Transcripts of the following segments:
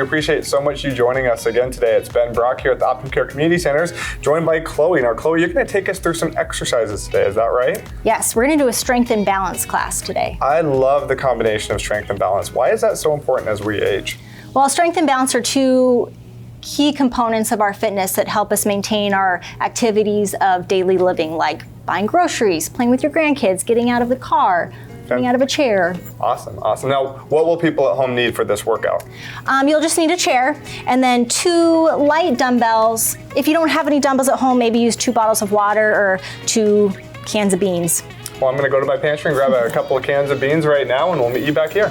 appreciate so much you joining us again today. It's Ben Brock here at the Optum Care Community Centers, joined by Chloe. Now, Chloe, you're going to take us through some exercises today. Is that right? Yes, we're going to do a strength and balance class today. I love the combination of strength and balance. Why is that so important as we age? Well, strength and balance are two key components of our fitness that help us maintain our activities of daily living, like buying groceries, playing with your grandkids, getting out of the car, getting out of a chair. Awesome. Now, what will people at home need for this workout? You'll just need a chair and then 2 light dumbbells. If you don't have any dumbbells at home, maybe use 2 bottles of water or 2 cans of beans. Well, I'm going to go to my pantry and grab a couple of cans of beans right now, and we'll meet you back here.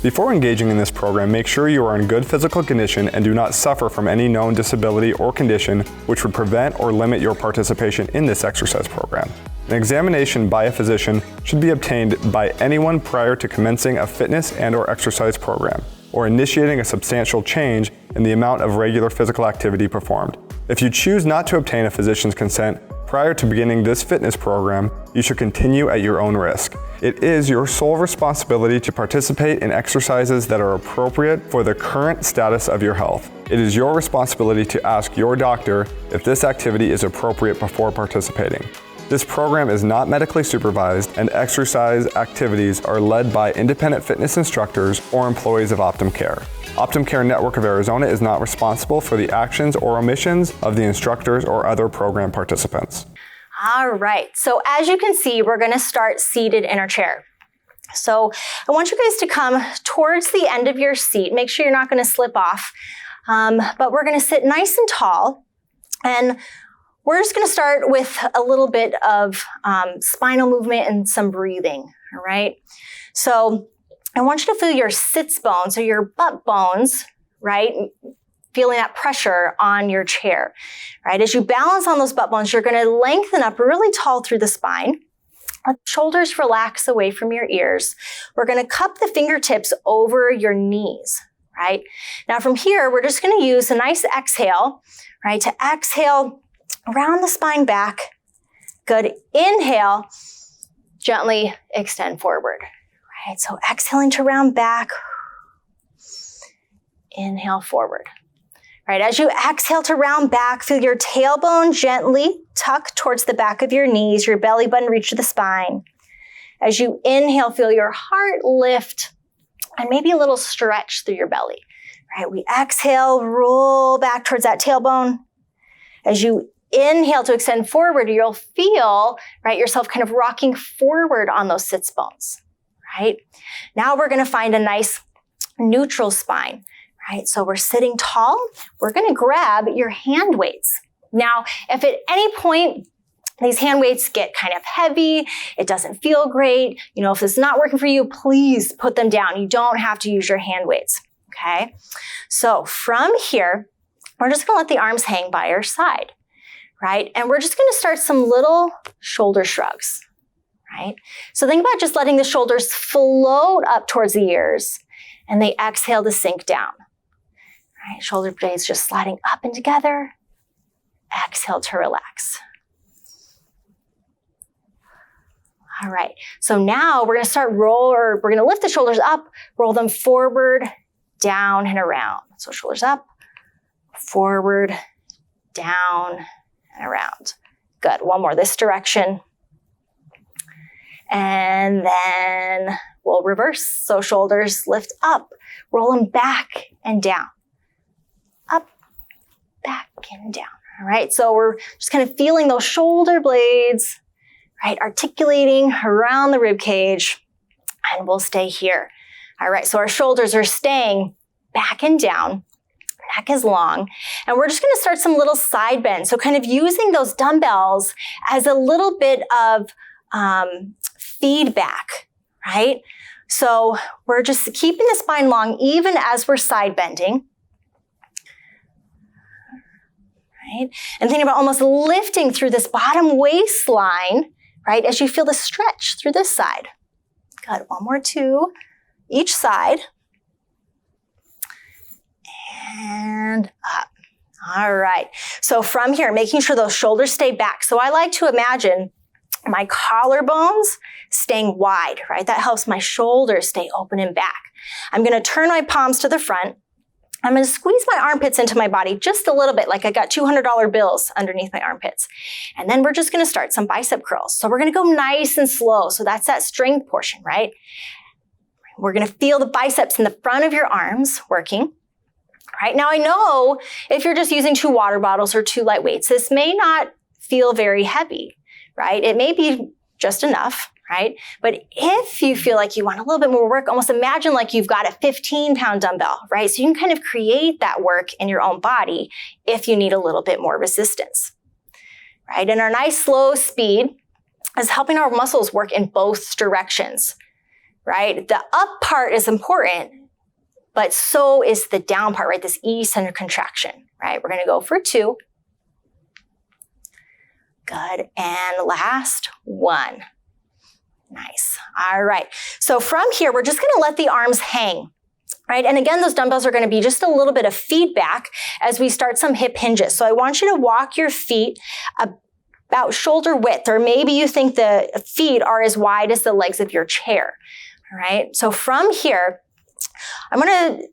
Before engaging in this program, make sure you are in good physical condition and do not suffer from any known disability or condition which would prevent or limit your participation in this exercise program. An examination by a physician should be obtained by anyone prior to commencing a fitness and/or exercise program, or initiating a substantial change in the amount of regular physical activity performed. If you choose not to obtain a physician's consent prior to beginning this fitness program, you should continue at your own risk. It is your sole responsibility to participate in exercises that are appropriate for the current status of your health. It is your responsibility to ask your doctor if this activity is appropriate before participating. This program is not medically supervised, and exercise activities are led by independent fitness instructors or employees of Optum Care. Optum Care Network of Arizona is not responsible for the actions or omissions of the instructors or other program participants. All right, so as you can see, we're going to start seated in our chair. So I want you guys to come towards the end of your seat. Make sure you're not going to slip off, but we're going to sit nice and tall, and we're just going to start with a little bit of spinal movement and some breathing, all right? So I want you to feel your sits bones, so your butt bones, right? Feeling that pressure on your chair, right? As you balance on those butt bones, you're going to lengthen up really tall through the spine. Let the shoulders relax away from your ears. We're going to cup the fingertips over your knees, right? Now from here, we're just going to use a nice exhale, right? To exhale, round the spine back. Good. Inhale, gently extend forward. Right, so exhaling to round back. Inhale forward. Right, as you exhale to round back, feel your tailbone gently tuck towards the back of your knees, your belly button reach to the spine. As you inhale, feel your heart lift and maybe a little stretch through your belly. Right, we exhale, roll back towards that tailbone. As you inhale to extend forward, you'll feel, right, yourself kind of rocking forward on those sits bones, right? Now we're going to find a nice neutral spine, right? So we're sitting tall. We're going to grab your hand weights. Now, if at any point these hand weights get kind of heavy, it doesn't feel great, if this is not working for you, please put them down. You don't have to use your hand weights, okay? So from here, we're just going to let the arms hang by your side. Right? And we're just going to start some little shoulder shrugs, right? So think about just letting the shoulders float up towards the ears, and they exhale to sink down, right? Shoulder blades just sliding up and together. Exhale to relax. All right. So now we're going to start we're going to lift the shoulders up, roll them forward, down, and around. So shoulders up, forward, down, and around. Good. One more this direction. And then we'll reverse. So shoulders lift up, roll them back and down. Up, back, and down. All right. So we're just kind of feeling those shoulder blades, right? Articulating around the rib cage, and we'll stay here. All right. So our shoulders are staying back and down. Neck is long, and we're just going to start some little side bends. So kind of using those dumbbells as a little bit of feedback, right? So we're just keeping the spine long even as we're side bending, right? And thinking about almost lifting through this bottom waistline, right? As you feel the stretch through this side. Good. One more, 2, each side. And up. All right. So from here, making sure those shoulders stay back. So I like to imagine My collarbones staying wide, right? That helps my shoulders stay open and back. I'm going to turn my palms to the front. I'm going to squeeze my armpits into my body just a little bit, like I got $200 bills underneath my armpits. And then we're just going to start some bicep curls. So we're going to go nice and slow. So that's that strength portion, right? We're going to feel the biceps in the front of your arms working. Right now, I know if you're just using 2 water bottles or 2 light weights, this may not feel very heavy, right? It may be just enough, right? But if you feel like you want a little bit more work, almost imagine like you've got a 15-pound dumbbell, right? So you can kind of create that work in your own body if you need a little bit more resistance, right? And our nice slow speed is helping our muscles work in both directions, right? The up part is important, but so is the down part, right? This eccentric contraction, right? We're going to go for 2. Good. And last 1. Nice. All right. So from here, we're just going to let the arms hang, right? And again, those dumbbells are going to be just a little bit of feedback as we start some hip hinges. So I want you to walk your feet about shoulder width, or maybe you think the feet are as wide as the legs of your chair, all right? So from here, I'm going to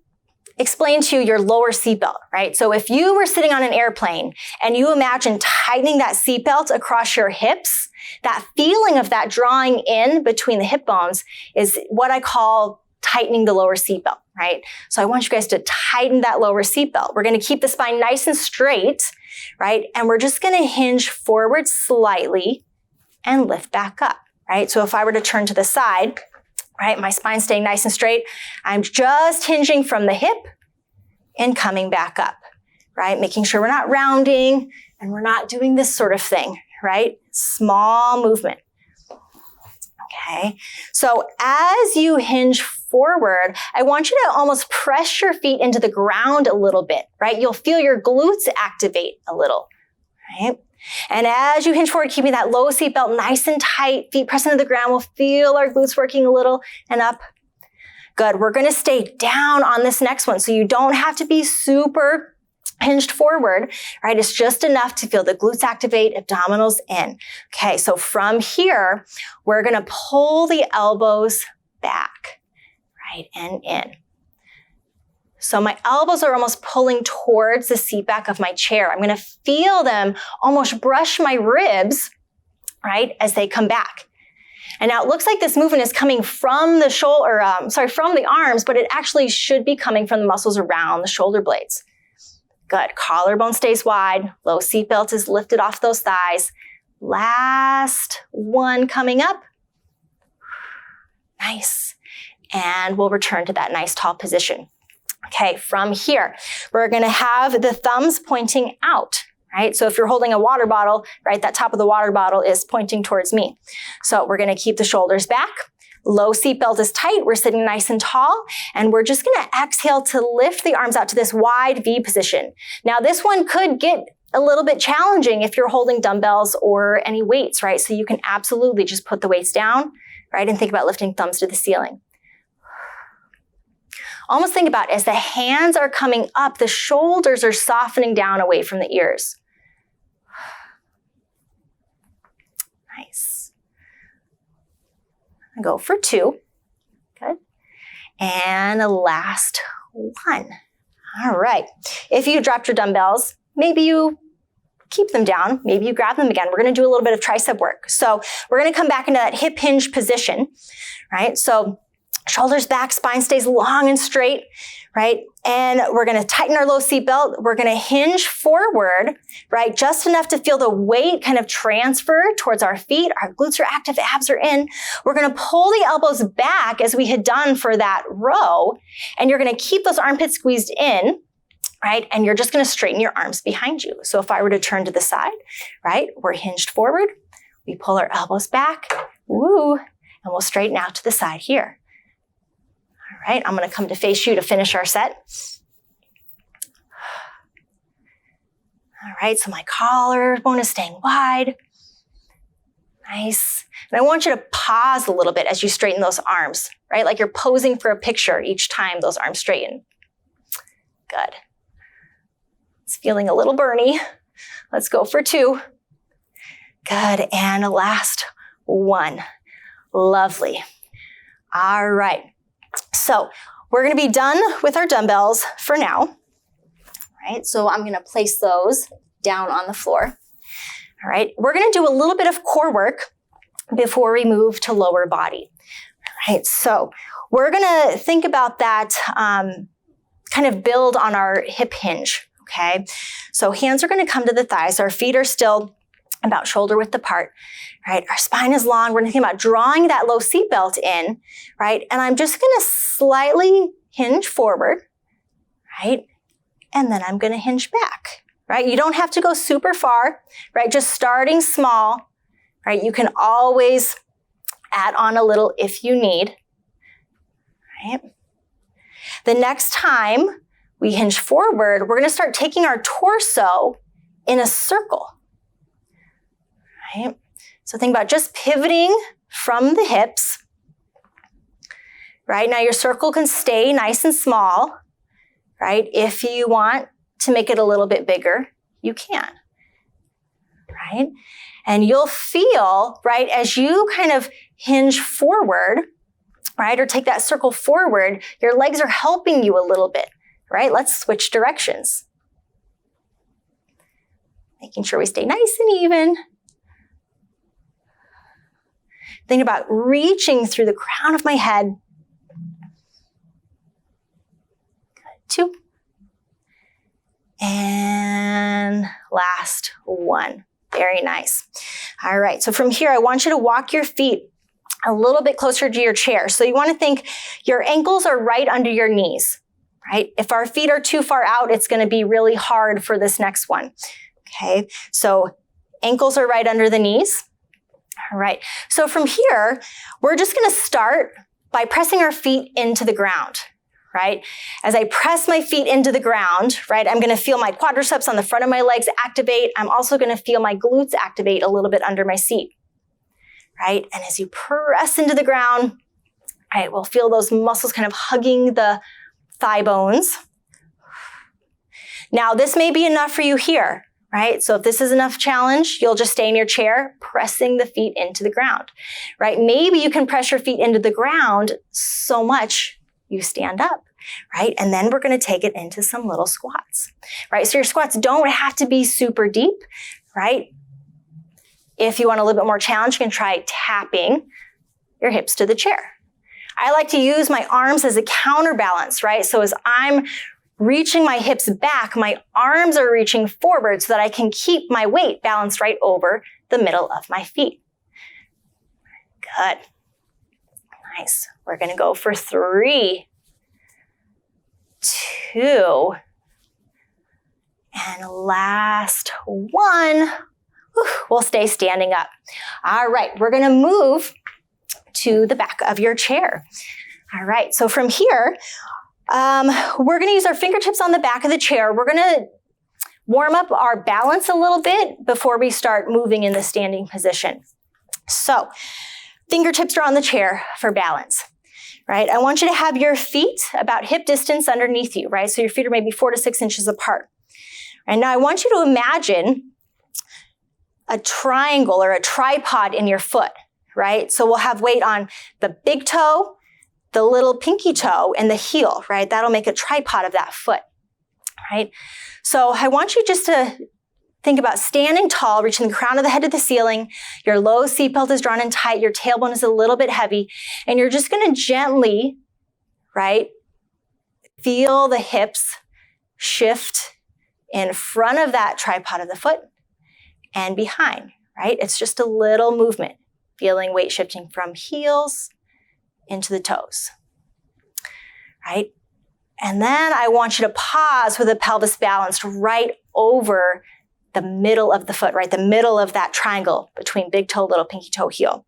explain to you your lower seatbelt, right? So if you were sitting on an airplane and you imagine tightening that seatbelt across your hips, that feeling of that drawing in between the hip bones is what I call tightening the lower seatbelt, right? So I want you guys to tighten that lower seatbelt. We're going to keep the spine nice and straight, right? And we're just going to hinge forward slightly and lift back up, right? So if I were to turn to the side, right, my spine staying nice and straight, I'm just hinging from the hip and coming back up, right? Making sure we're not rounding and we're not doing this sort of thing, right? Small movement. Okay. So as you hinge forward, I want you to almost press your feet into the ground a little bit, right? You'll feel your glutes activate a little, right? And as you hinge forward, keeping that low seat belt nice and tight, feet pressed into the ground, we'll feel our glutes working a little and up. Good. We're going to stay down on this next one. So you don't have to be super hinged forward, right? It's just enough to feel the glutes activate, abdominals in. Okay. So from here, we're going to pull the elbows back, right? And in. So my elbows are almost pulling towards the seat back of my chair. I'm going to feel them almost brush my ribs, right, as they come back. And now it looks like this movement is coming from the from the arms, but it actually should be coming from the muscles around the shoulder blades. Good. Collarbone stays wide. Low seat belt is lifted off those thighs. Last one coming up. Nice. And we'll return to that nice tall position. Okay, from here, we're going to have the thumbs pointing out, right? So if you're holding a water bottle, right, that top of the water bottle is pointing towards me. So we're going to keep the shoulders back. Low seat belt is tight. We're sitting nice and tall. And we're just going to exhale to lift the arms out to this wide V position. Now, this one could get a little bit challenging if you're holding dumbbells or any weights, right? So you can absolutely just put the weights down, right? And think about lifting thumbs to the ceiling. Almost think about as the hands are coming up, the shoulders are softening down away from the ears. Nice. Go for 2. Good. And the last one. All right. If you dropped your dumbbells, maybe you keep them down. Maybe you grab them again. We're going to do a little bit of tricep work. So we're going to come back into that hip hinge position, right? So shoulders back, spine stays long and straight, right? And we're going to tighten our low seat belt. We're going to hinge forward, right? Just enough to feel the weight kind of transfer towards our feet. Our glutes are active, abs are in. We're going to pull the elbows back as we had done for that row. And you're going to keep those armpits squeezed in, right? And you're just going to straighten your arms behind you. So if I were to turn to the side, right? We're hinged forward. We pull our elbows back. Woo. And we'll straighten out to the side here. All right, I'm going to come to face you to finish our set. All right, so my collarbone is staying wide. Nice. And I want you to pause a little bit as you straighten those arms, right? Like you're posing for a picture each time those arms straighten. Good. It's feeling a little burny. Let's go for 2. Good, and a last 1. Lovely. All right. So we're going to be done with our dumbbells for now. All right. So I'm going to place those down on the floor. All right. We're going to do a little bit of core work before we move to lower body. All right. So we're going to think about that, kind of build on our hip hinge. Okay. So hands are going to come to the thighs. Our feet are still about shoulder width apart, right? Our spine is long. We're going to think about drawing that low seat belt in, right? And I'm just going to slightly hinge forward, right? And then I'm going to hinge back, right? You don't have to go super far, right? Just starting small, right? You can always add on a little if you need, right? The next time we hinge forward, we're going to start taking our torso in a circle. Right? So think about just pivoting from the hips. Right? Now your circle can stay nice and small. Right? If you want to make it a little bit bigger, you can. Right? And you'll feel, right, as you kind of hinge forward, right, or take that circle forward, your legs are helping you a little bit. Right? Let's switch directions. Making sure we stay nice and even. Think about reaching through the crown of my head. Good. 2. And last 1. Very nice. All right. So from here, I want you to walk your feet a little bit closer to your chair. So you want to think your ankles are right under your knees, right? If our feet are too far out, it's going to be really hard for this next one. Okay. So ankles are right under the knees. All right. So from here, we're just going to start by pressing our feet into the ground, right? As I press my feet into the ground, right, I'm going to feel my quadriceps on the front of my legs activate. I'm also going to feel my glutes activate a little bit under my seat, right? And as you press into the ground, right, we'll feel those muscles kind of hugging the thigh bones. Now, this may be enough for you here. Right? So if this is enough challenge, you'll just stay in your chair, pressing the feet into the ground, right? Maybe you can press your feet into the ground so much you stand up, right? And then we're going to take it into some little squats, right? So your squats don't have to be super deep, right? If you want a little bit more challenge, you can try tapping your hips to the chair. I like to use my arms as a counterbalance, right? So as I'm reaching my hips back, my arms are reaching forward so that I can keep my weight balanced right over the middle of my feet. Good. Nice. We're going to go for 3, 2, and last 1. We'll stay standing up. All right. We're going to move to the back of your chair. All right. So from here, we're going to use our fingertips on the back of the chair. We're going to warm up our balance a little bit before we start moving in the standing position. So, fingertips are on the chair for balance, right? I want you to have your feet about hip distance underneath you, right? So your feet are maybe 4 to 6 inches apart. And now I want you to imagine a triangle or a tripod in your foot, right? So we'll have weight on the big toe, the little pinky toe, and the heel, right? That'll make a tripod of that foot, right? So I want you just to think about standing tall, reaching the crown of the head to the ceiling. Your low seat belt is drawn in tight. Your tailbone is a little bit heavy. And you're just going to gently, right, feel the hips shift in front of that tripod of the foot and behind, right? It's just a little movement, feeling weight shifting from heels into the toes, right? And then I want you to pause with the pelvis balanced right over the middle of the foot, right? The middle of that triangle between big toe, little pinky toe, heel.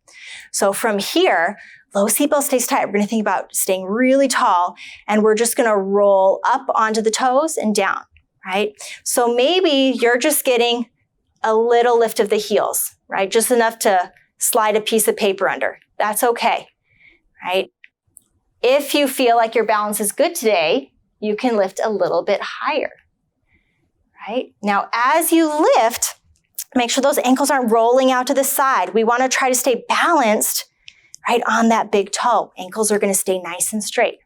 So from here, low seat belt stays tight. We're going to think about staying really tall, and we're just going to roll up onto the toes and down, right? So maybe you're just getting a little lift of the heels, right? Just enough to slide a piece of paper under. That's okay. Right? If you feel like your balance is good today, you can lift a little bit higher, right? Now, as you lift, Make sure those ankles aren't rolling out to the side. We want to try to stay balanced, right, on that big toe. Ankles are going to stay nice and straight.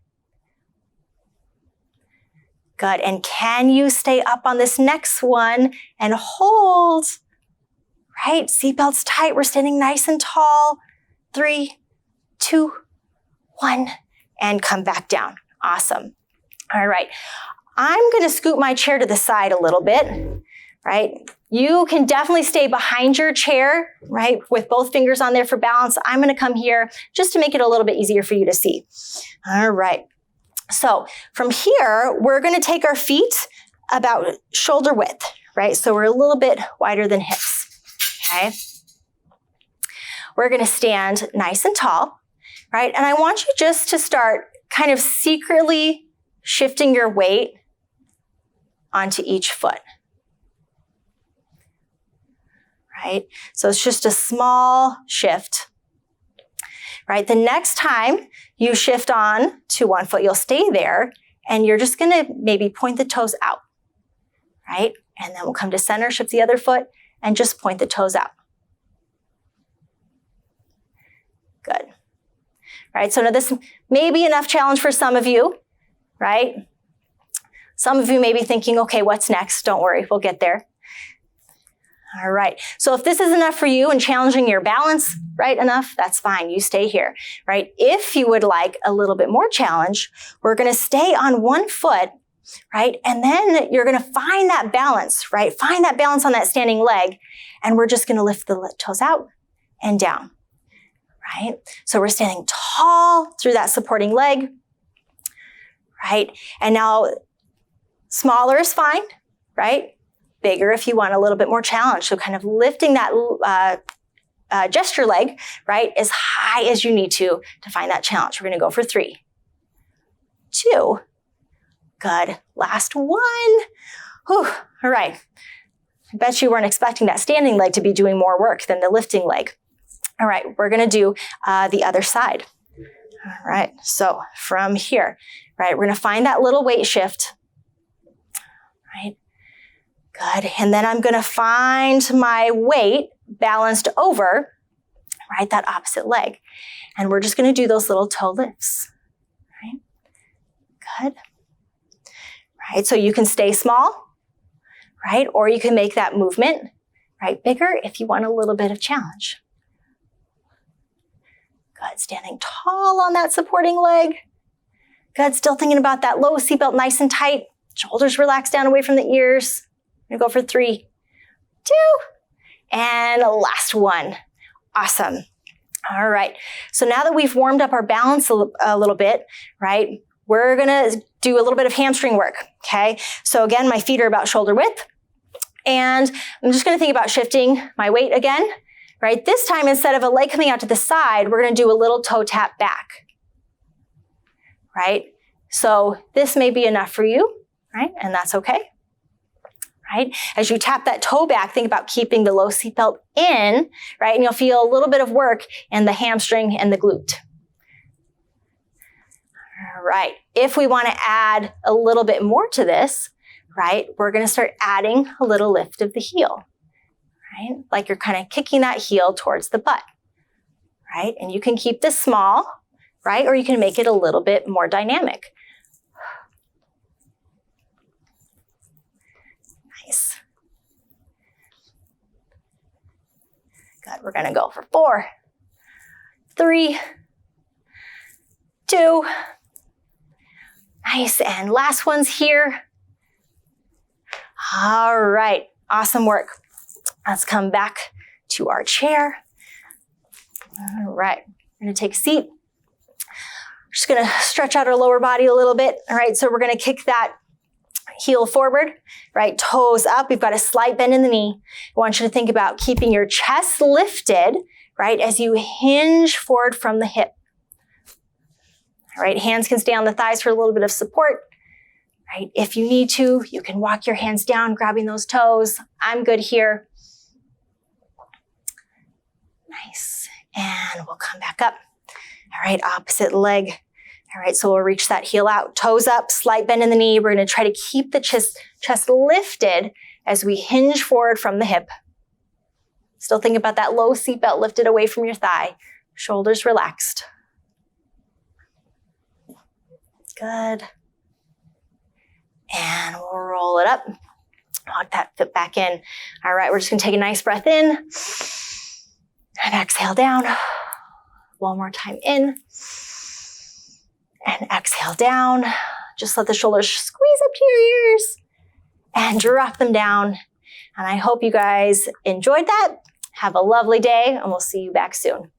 Good. And can you stay up on this next one and hold? Right? Seatbelts tight. We're standing nice and tall. 3, 2, 1, and come back down. Awesome. All right. I'm going to scoot my chair to the side a little bit, right? You can definitely stay behind your chair, right, with both fingers on there for balance. I'm going to come here just to make it a little bit easier for you to see. All right. So from here, we're going to take our feet about shoulder width, right? So we're a little bit wider than hips, okay? We're going to stand nice and tall, right? And I want you just to start kind of secretly shifting your weight onto each foot, right? So it's just a small shift, right? The next time you shift on to one foot, you'll stay there and you're just gonna maybe point the toes out, right? And then we'll come to center, shift the other foot and just point the toes out. Good. Right, so now this may be enough challenge for some of you, right? Some of you may be thinking, okay, what's next? Don't worry, we'll get there. All right, so if this is enough for you and challenging your balance, right, enough, that's fine, you stay here, right? If you would like a little bit more challenge, we're gonna stay on one foot, right? And then you're gonna find that balance, right? Find that balance on that standing leg, and we're just gonna lift the toes out and down, right? So we're standing tall through that supporting leg, right? And now smaller is fine, right? Bigger if you want a little bit more challenge. So kind of lifting that gesture leg, right, as high as you need to find that challenge. We're gonna go for 3, 2, good. Last one. Whew. All right. I bet you weren't expecting that standing leg to be doing more work than the lifting leg. All right, we're gonna do the other side. All right, so from here, right, we're gonna find that little weight shift, right? Good, and then I'm gonna find my weight balanced over, right, that opposite leg. And we're just gonna do those little toe lifts, right? Good. Right, so you can stay small, right? Or you can make that movement, right, bigger if you want a little bit of challenge. Good, standing tall on that supporting leg. Good, still thinking about that low seatbelt nice and tight. Shoulders relaxed down away from the ears. I'm gonna go for 3, 2, and last one. Awesome. All right, so now that we've warmed up our balance a little bit, right, we're gonna do a little bit of hamstring work, okay? So again, my feet are about shoulder width, and I'm just gonna think about shifting my weight again, right? This time, instead of a leg coming out to the side, we're gonna do a little toe tap back, right? So this may be enough for you, right? And that's okay, right? As you tap that toe back, think about keeping the low seatbelt in, right? And you'll feel a little bit of work in the hamstring and the glute. All right, if we wanna add a little bit more to this, right, we're gonna start adding a little lift of the heel. Right? Like you're kind of kicking that heel towards the butt, right? And you can keep this small, right? Or you can make it a little bit more dynamic. Nice. Good, we're gonna go for 4, 3, 2. Nice, and last one's here. All right, awesome work. Let's come back to our chair. All right, we're gonna take a seat. Just gonna stretch out our lower body a little bit. All right, so we're gonna kick that heel forward, right? Toes up. We've got a slight bend in the knee. I want you to think about keeping your chest lifted, right, as you hinge forward from the hip. All right, hands can stay on the thighs for a little bit of support. Right, if you need to, you can walk your hands down, grabbing those toes. I'm good here. Nice, and we'll come back up. All right, opposite leg. All right, so we'll reach that heel out, toes up, slight bend in the knee. We're gonna try to keep the chest lifted as we hinge forward from the hip. Still think about that low seatbelt lifted away from your thigh. Shoulders relaxed. Good. And we'll roll it up. Lock that foot back in. All right, we're just gonna take a nice breath in and exhale down. One more time in and exhale down. Just let the shoulders squeeze up to your ears and drop them down. And I hope you guys enjoyed that. Have a lovely day and we'll see you back soon.